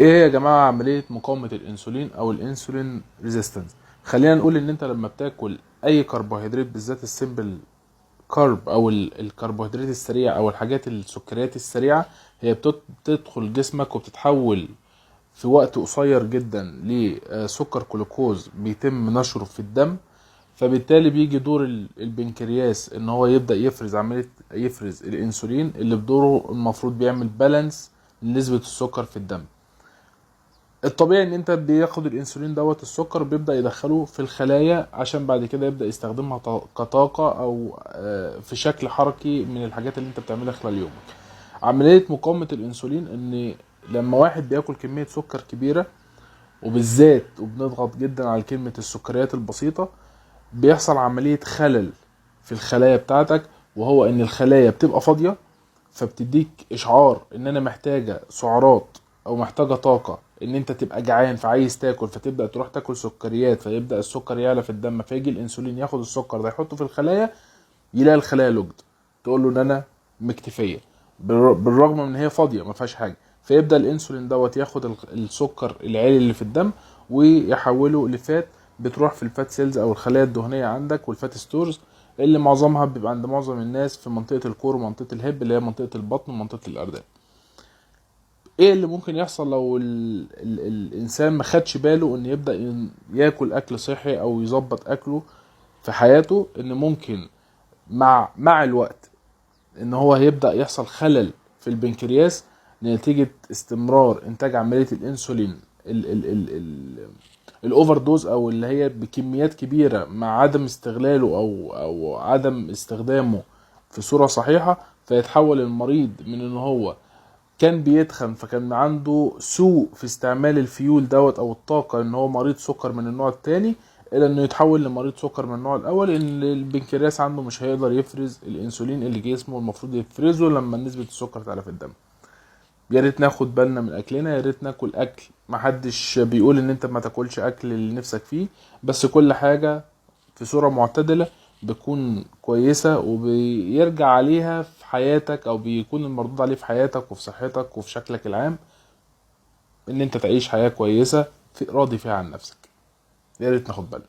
ايه يا جماعه عمليه مقاومه الانسولين او الانسولين ريزيستنس؟ خلينا نقول ان انت لما بتاكل اي كربوهيدرات، بالذات السيمبل كارب او الكربوهيدرات السريعه او الحاجات السكريات السريعه، هي بتدخل جسمك وبتتحول في وقت قصير جدا لسكر جلوكوز بيتم نشره في الدم. فبالتالي بيجي دور البنكرياس ان هو يبدا يفرز الانسولين اللي بدوره المفروض بيعمل بالانس لنسبه السكر في الدم. الطبيعي ان انت بياخد الانسولين دوت السكر بيبدأ يدخله في الخلايا عشان بعد كده يبدأ يستخدمها كطاقة او في شكل حركي من الحاجات اللي انت بتعملها خلال يومك. عملية مقاومة الانسولين ان لما واحد بياكل كمية سكر كبيرة، وبالذات وبنضغط جدا على كلمة السكريات البسيطة، بيحصل عملية خلل في الخلايا بتاعتك، وهو ان الخلايا بتبقى فاضية، فبتديك اشعار ان انا محتاجة سعرات او محتاجة طاقة، ان انت تبقى جعان فعايز تاكل، فتبدأ تروح تاكل سكريات، فيبدأ السكر يعلى في الدم، فيجي الانسولين ياخد السكر ده يحطه في الخلايا، يلاقي الخلايا لوجد، تقول له ان انا مكتفية بالرغم من ان هي فاضية ما فيهاش حاجة. فيبدأ الانسولين دوت ياخد السكر العالي اللي في الدم ويحوله لفات، بتروح في الفات سيلز او الخلايا الدهنية عندك والفات ستورز، اللي معظمها بيبقى عند معظم الناس في منطقة الكور ومنطقة الهب اللي هي منطقة البطن ومنطقة الأرداف. ايه اللي ممكن يحصل لو الانسان ما خدش باله ان يبدأ ياكل اكل صحي او يظبط اكله في حياته؟ ان ممكن مع الوقت ان هو هيبدأ يحصل خلل في البنكرياس نتيجة استمرار انتاج عملية الانسولين الاوفر دوز، او اللي هي بكميات كبيرة مع عدم استغلاله او عدم استخدامه في صورة صحيحة، فيتحول المريض من ان هو كان بيتخن فكان عنده سوء في استعمال الفيول دوت او الطاقة، ان هو مريض سكر من النوع التاني، الى انه يتحول لمريض سكر من النوع الاول، ان البنكرياس عنده مش هيقدر يفرز الانسولين اللي جسمه المفروض يفرزه لما نسبة السكر تعلى في الدم. يا ريت ناخد بالنا من اكلنا، يا ريت ناكل اكل، محدش بيقول ان انت ما تاكلش اكل اللي نفسك فيه، بس كل حاجة في صورة معتدلة بتكون كويسة، وبيرجع عليها في حياتك او بيكون المردود عليه في حياتك وفي صحتك وفي شكلك العام، ان انت تعيش حياة كويسة في راضي فيها عن نفسك. يا ريت ناخد بالنا.